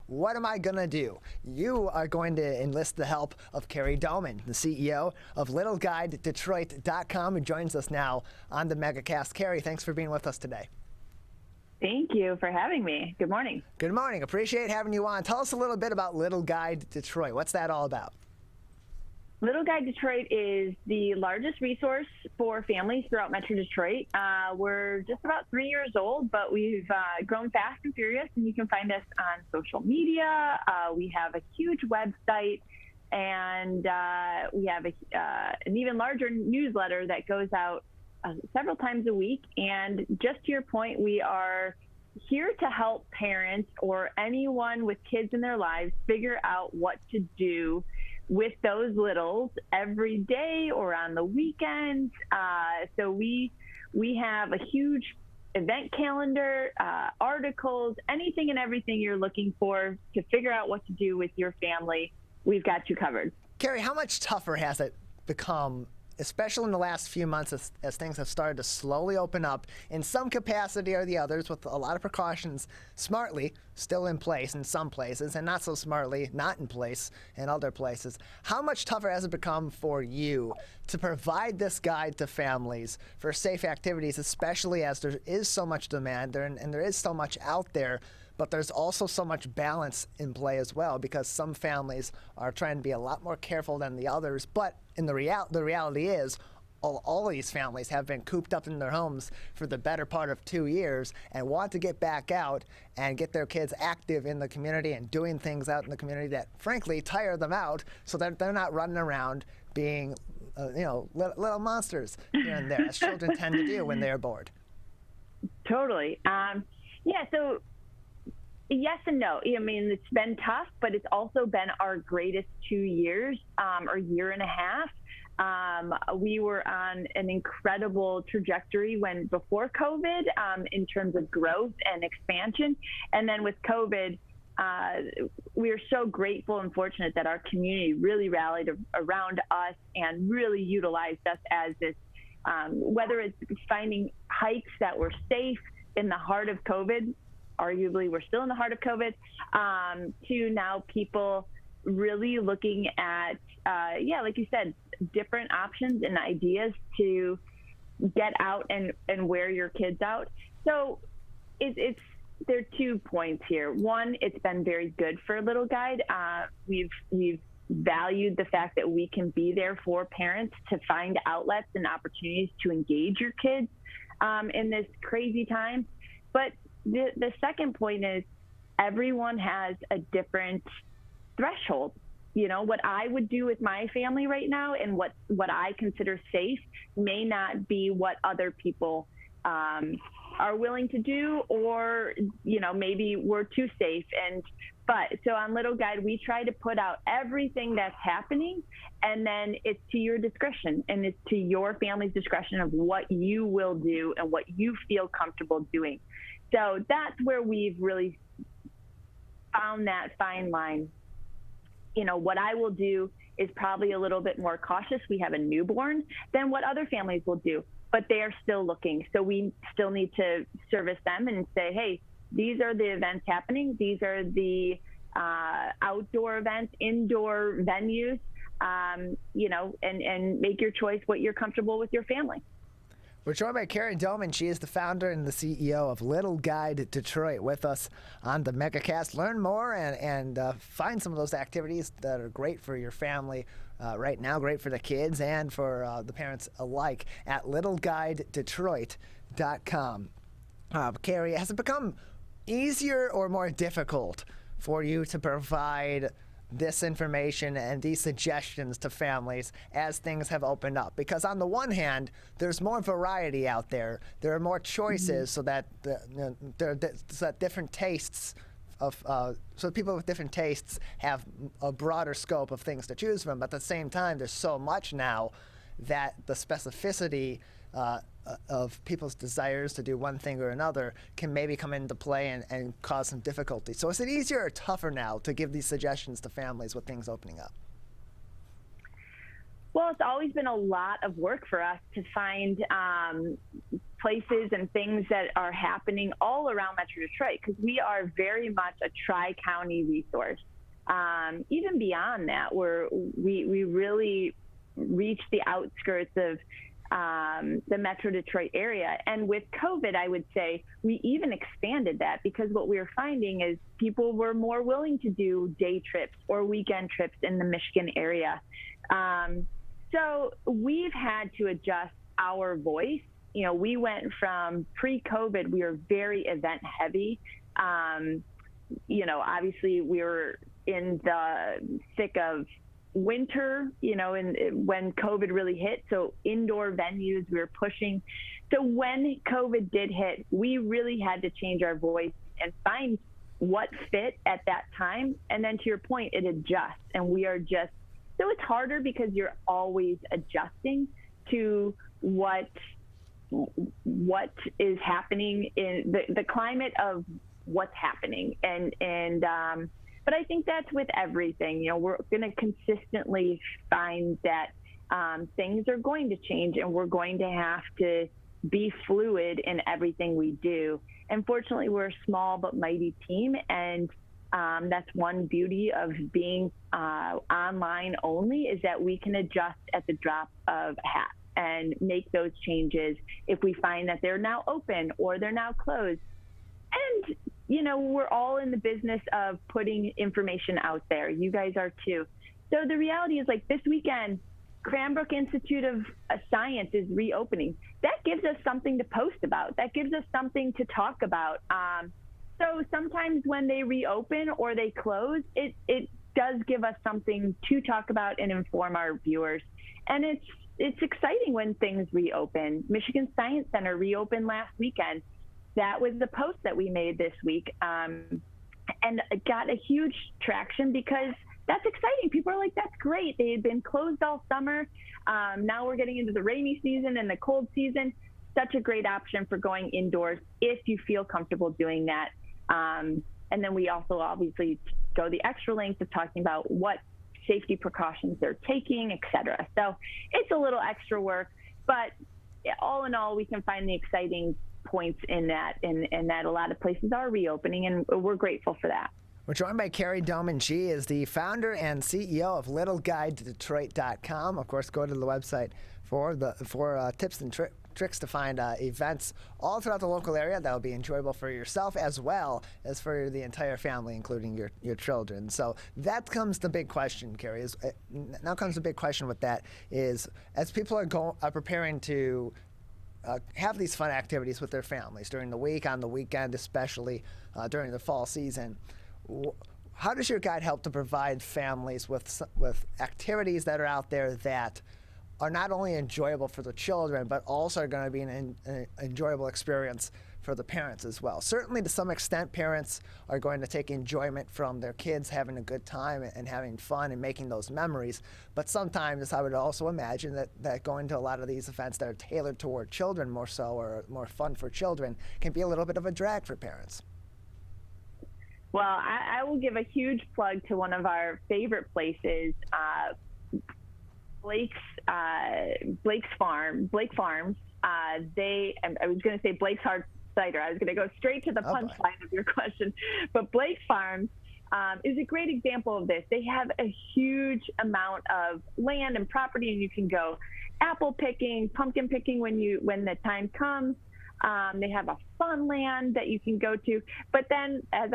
what am I going to do? You are going to enlist the help of Kerry Doman, the CEO of LittleGuide Detroit.com, who joins us now on the MegaCast. Kerry, thanks for being with us today. Thank you for having me. Good morning. Good morning. Appreciate having you on. Tell us a little bit about Little Guide Detroit. What's that all about? Little Guide Detroit is the largest resource for families throughout Metro Detroit. We're just about 3 years old, but we've grown fast and furious, and you can find us on social media. We have a huge website, and we have an even larger newsletter that goes out several times a week. And just to your point, we are here to help parents or anyone with kids in their lives figure out what to do with those littles every day or on the weekends. So we have a huge event calendar, articles, anything and everything you're looking for to figure out what to do with your family. We've got you covered. Kerry, how much tougher has it become, especially in the last few months as things have started to slowly open up in some capacity or the others, with a lot of precautions smartly still in place in some places and not so smartly not in place in other places? How much tougher has it become for you to provide this guide to families for safe activities, especially as there is so much demand there and there is so much out there, but there's also so much balance in play as well, because some families are trying to be a lot more careful than the others. But in the reality is, all of these families have been cooped up in their homes for the better part of 2 years and want to get back out and get their kids active in the community and doing things out in the community that, frankly, tire them out, so that they're not running around being, little monsters here and there, as children tend to do when they're bored. Totally. So yes and no. I mean, it's been tough, but it's also been our greatest 2 years, or year and a half. We were on an incredible trajectory before COVID, in terms of growth and expansion. And then with COVID, we are so grateful and fortunate that our community really rallied around us and really utilized us as this, whether it's finding hikes that were safe in the heart of COVID. Arguably, we're still in the heart of COVID, to now people really looking at, like you said, different options and ideas to get out and wear your kids out. So there are 2 points here. One, it's been very good for Little Guide. We've valued the fact that we can be there for parents to find outlets and opportunities to engage your kids in this crazy time. But the second point is, everyone has a different threshold. What I would do with my family right now and what I consider safe may not be what other people are willing to do, or maybe we're too safe. So on Little Guide, we try to put out everything that's happening, and then it's to your discretion, and it's to your family's discretion of what you will do and what you feel comfortable doing. So that's where we've really found that fine line. What I will do is probably a little bit more cautious. We have a newborn than what other families will do, but they are still looking. So we still need to service them and say, hey, these are the events happening. These are the outdoor events, indoor venues, and make your choice what you're comfortable with your family. We're joined by Kerry Doman. She is the founder and the CEO of Little Guide Detroit, with us on the MegaCast. Learn more and find some of those activities that are great for your family right now, great for the kids and for the parents alike, at LittleGuideDetroit.com. Kerry, has it become easier or more difficult for you to provide this information and these suggestions to families as things have opened up? Because on the one hand, there's more variety out there. There are more choices, so that different tastes so people with different tastes have a broader scope of things to choose from. But at the same time, there's so much now that the specificity of people's desires to do one thing or another can maybe come into play and cause some difficulty. So is it easier or tougher now to give these suggestions to families with things opening up? Well, it's always been a lot of work for us to find places and things that are happening all around Metro Detroit, because we are very much a tri-county resource. Even beyond that, we really reach the outskirts of the Metro Detroit area. And with COVID, I would say we even expanded that, because what we were finding is people were more willing to do day trips or weekend trips in the Michigan area. So we've had to adjust our voice. You know, we went from pre-COVID, we were very event heavy. You know, obviously we were in the thick of winter, you know, when COVID really hit. So indoor venues, we were pushing. So when COVID did hit, we really had to change our voice and find what fit at that time. And then to your point, it adjusts, and we are just, so it's harder because you're always adjusting to what is happening in the climate of what's happening. But I think that's with everything. You know, we're going to consistently find that things are going to change, and we're going to have to be fluid in everything we do. And fortunately, we're a small but mighty team, and that's one beauty of being online only, is that we can adjust at the drop of a hat and make those changes if we find that they're now open or they're now closed. And you know, we're all in the business of putting information out there. You guys are too. So the reality is, like, this weekend, Cranbrook Institute of Science is reopening. That gives us something to post about. That gives us something to talk about. So sometimes when they reopen or they close, it does give us something to talk about and inform our viewers. And it's exciting when things reopen. Michigan Science Center reopened last weekend. That was the post that we made this week, and it got a huge traction because that's exciting. People are like, that's great. They had been closed all summer. Now we're getting into the rainy season and the cold season. Such a great option for going indoors if you feel comfortable doing that. And then we also obviously go the extra length of talking about what safety precautions they're taking, et cetera. So it's a little extra work, but all in all, we can find the exciting points in that, and that a lot of places are reopening, and we're grateful for that. We're joined by Kerry Doman. She is the founder and CEO of LittleGuideDetroit.com. Of course, go to the website for tips and tricks to find events all throughout the local area that will be enjoyable for yourself as well as for the entire family, including your children. So that comes the big question, Kerry. Now comes the big question with that is, as people are preparing to have these fun activities with their families during the week, on the weekend, especially during the fall season, how does your guide help to provide families with activities that are out there that are not only enjoyable for the children, but also are going to be an enjoyable experience for the parents as well? Certainly, to some extent, parents are going to take enjoyment from their kids having a good time and having fun and making those memories. But sometimes I would also imagine that going to a lot of these events that are tailored toward children more so, or more fun for children, can be a little bit of a drag for parents. Well, I will give a huge plug to one of our favorite places, Blake Farms. I was going to say Blake's Hard Cider. I was going to go straight to the punchline of your question. But Blake Farms is a great example of this. They have a huge amount of land and property, and you can go apple picking, pumpkin picking when the time comes. They have a fun land that you can go to. But then, as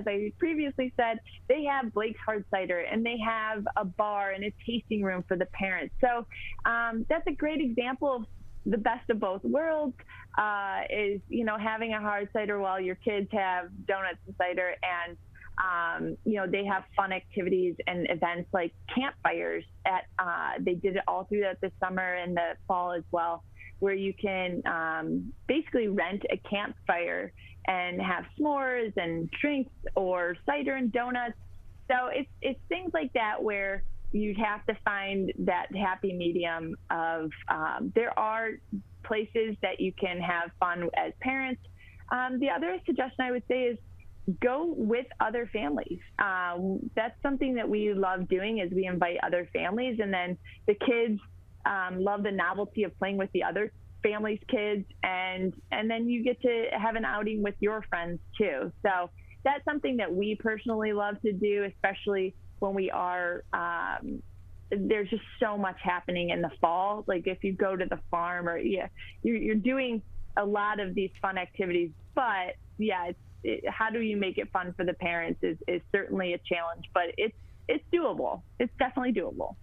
I previously said, they have Blake's Hard Cider, and they have a bar and a tasting room for the parents. So that's a great example of the best of both worlds, is, you know, having a hard cider while your kids have donuts and cider. And, you know, they have fun activities and events like campfires they did it all through this summer and the fall as well, where you can basically rent a campfire and have s'mores and drinks or cider and donuts. So it's things like that where you have to find that happy medium of there are places that you can have fun as parents. The other suggestion I would say is go with other families. That's something that we love doing, is we invite other families, and then the kids love the novelty of playing with the other family's kids, and then you get to have an outing with your friends too. So that's something that we personally love to do, especially when we are, there's just so much happening in the fall. Like if you go to the farm, or you're doing a lot of these fun activities, but how do you make it fun for the parents is certainly a challenge, but it's doable. It's definitely doable.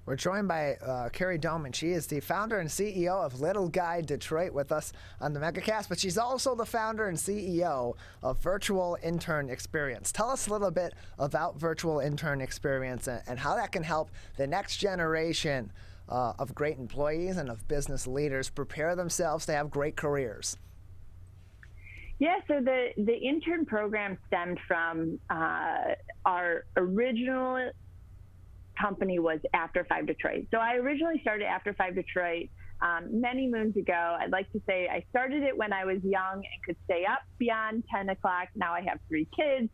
We're joined by Kerry Doman. She is the founder and CEO of LittleGuide Detroit with us on the MegaCast, but she's also the founder and CEO of Virtual Intern Experience. Tell us a little bit about Virtual Intern Experience and how that can help the next generation of great employees and of business leaders prepare themselves to have great careers. Yeah, so the intern program stemmed from our original company was After 5 Detroit. So I originally started After 5 Detroit many moons ago. I'd like to say I started it when I was young and could stay up beyond 10 o'clock. Now I have 3 kids,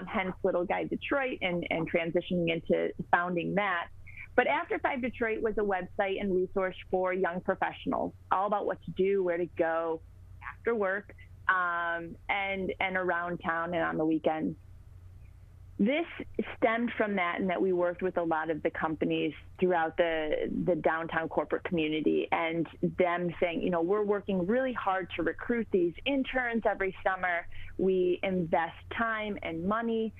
hence LittleGuide Detroit and transitioning into founding that. But After 5 Detroit was a website and resource for young professionals, all about what to do, where to go after work, and around town and on the weekends. This stemmed from that, and that we worked with a lot of the companies throughout the downtown corporate community, and them saying, we're working really hard to recruit these interns every summer. We invest time and money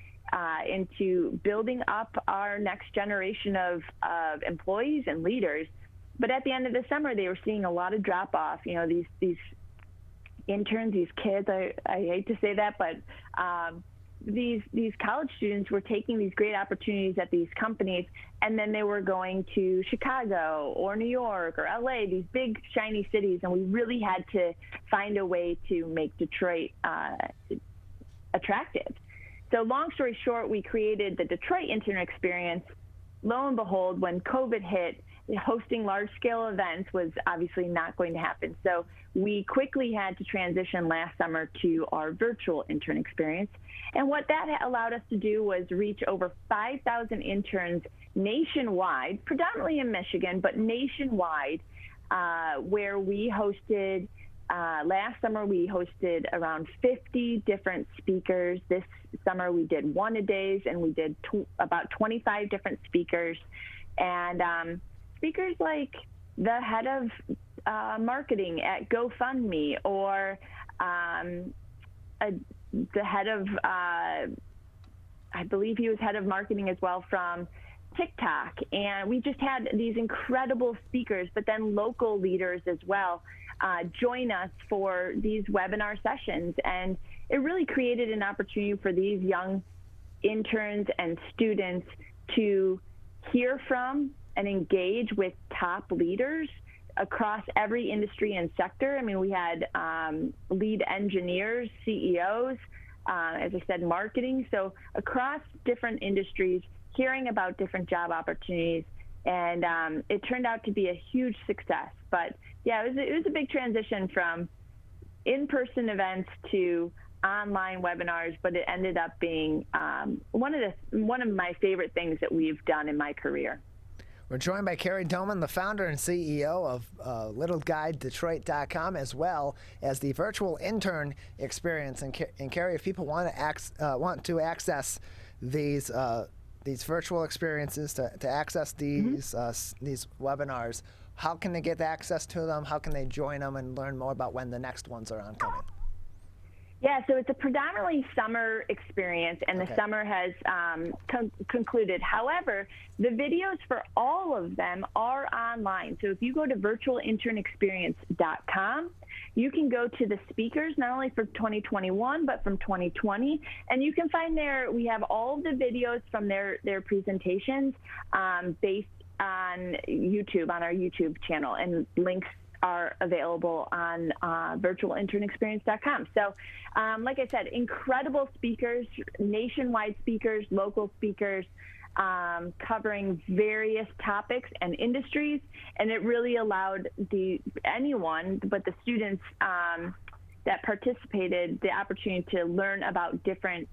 into building up our next generation of employees and leaders. But at the end of the summer, they were seeing a lot of drop off. These interns, these kids, I hate to say that, but these college students were taking these great opportunities at these companies, and then they were going to Chicago or New York or LA, these big shiny cities, and we really had to find a way to make Detroit attractive. So long story short, we created the Detroit Intern Experience. Lo and behold, when COVID hit, hosting large-scale events was obviously not going to happen. So we quickly had to transition last summer to our virtual intern experience. And what that allowed us to do was reach over 5,000 interns nationwide, predominantly in Michigan, but nationwide, where we hosted, last summer we hosted around 50 different speakers. This summer we did one-a-days, and we did about 25 different speakers. And speakers like the head of marketing at GoFundMe, or the head of, I believe he was head of marketing as well from TikTok. And we just had these incredible speakers, but then local leaders as well join us for these webinar sessions. And it really created an opportunity for these young interns and students to hear from and engage with top leaders across every industry and sector. I mean, we had lead engineers, CEOs, as I said, marketing. So across different industries, hearing about different job opportunities. And it turned out to be a huge success. But yeah, it was a big transition from in-person events to online webinars, but it ended up being one of my favorite things that we've done in my career. We're joined by Kerry Doman, the founder and CEO of LittleGuideDetroit.com, as well as the Virtual Intern Experience. And Kerry, if people want to access these virtual experiences, to access these webinars, how can they get access to them? How can they join them and learn more about when the next ones are oncoming? Yeah, so it's a predominantly summer experience, and the summer has concluded. However, the videos for all of them are online. So if you go to virtualinternexperience.com, you can go to the speakers, not only for 2021, but from 2020. And you can find we have all of the videos from their presentations based on YouTube, on our YouTube channel, and links are available on virtualinternexperience.com. So like I said, incredible speakers, nationwide speakers, local speakers, covering various topics and industries. And it really allowed anyone, but the students that participated, the opportunity to learn about different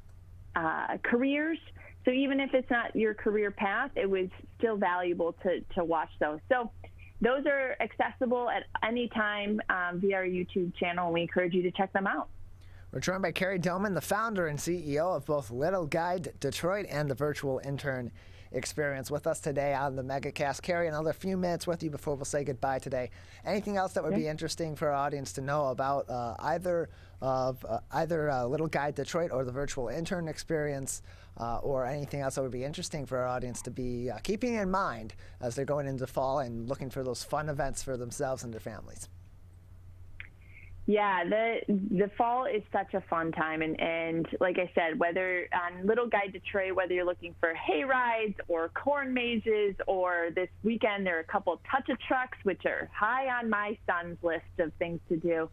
careers. So even if it's not your career path, it was still valuable to watch those. So those are accessible at any time via our YouTube channel, and we encourage you to check them out. We're joined by Kerry Doman, the founder and CEO of both LittleGuide Detroit and the Virtual Intern Experience, with us today on the MegaCast. Kerry, another few minutes with you before we'll say goodbye today. Anything else that would be interesting for our audience to know about either LittleGuide Detroit or the Virtual Intern Experience, or anything else that would be interesting for our audience to be keeping in mind as they're going into fall and looking for those fun events for themselves and their families? Yeah, the fall is such a fun time, and like I said, whether on LittleGuide Detroit, whether you're looking for hay rides or corn mazes, or this weekend there are a couple touch-a-trucks, which are high on my son's list of things to do.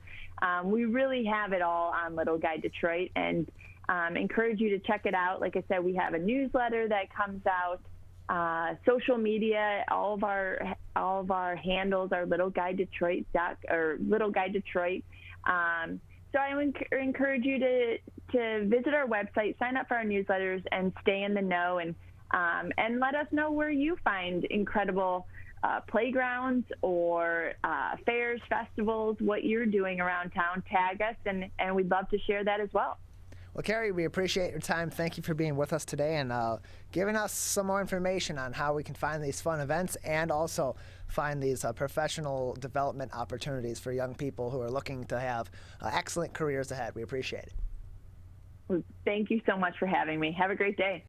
We really have it all on LittleGuide Detroit, and encourage you to check it out. Like I said, we have a newsletter that comes out. Social media, all of our handles are LittleGuide Detroit or LittleGuide Detroit. So I would encourage you to visit our website, sign up for our newsletters, and stay in the know, and let us know where you find incredible playgrounds or fairs, festivals, what you're doing around town. Tag us, and we'd love to share that as well. Well, Kerry, we appreciate your time. Thank you for being with us today and giving us some more information on how we can find these fun events and also find these professional development opportunities for young people who are looking to have excellent careers ahead. We appreciate it. Well, thank you so much for having me. Have a great day.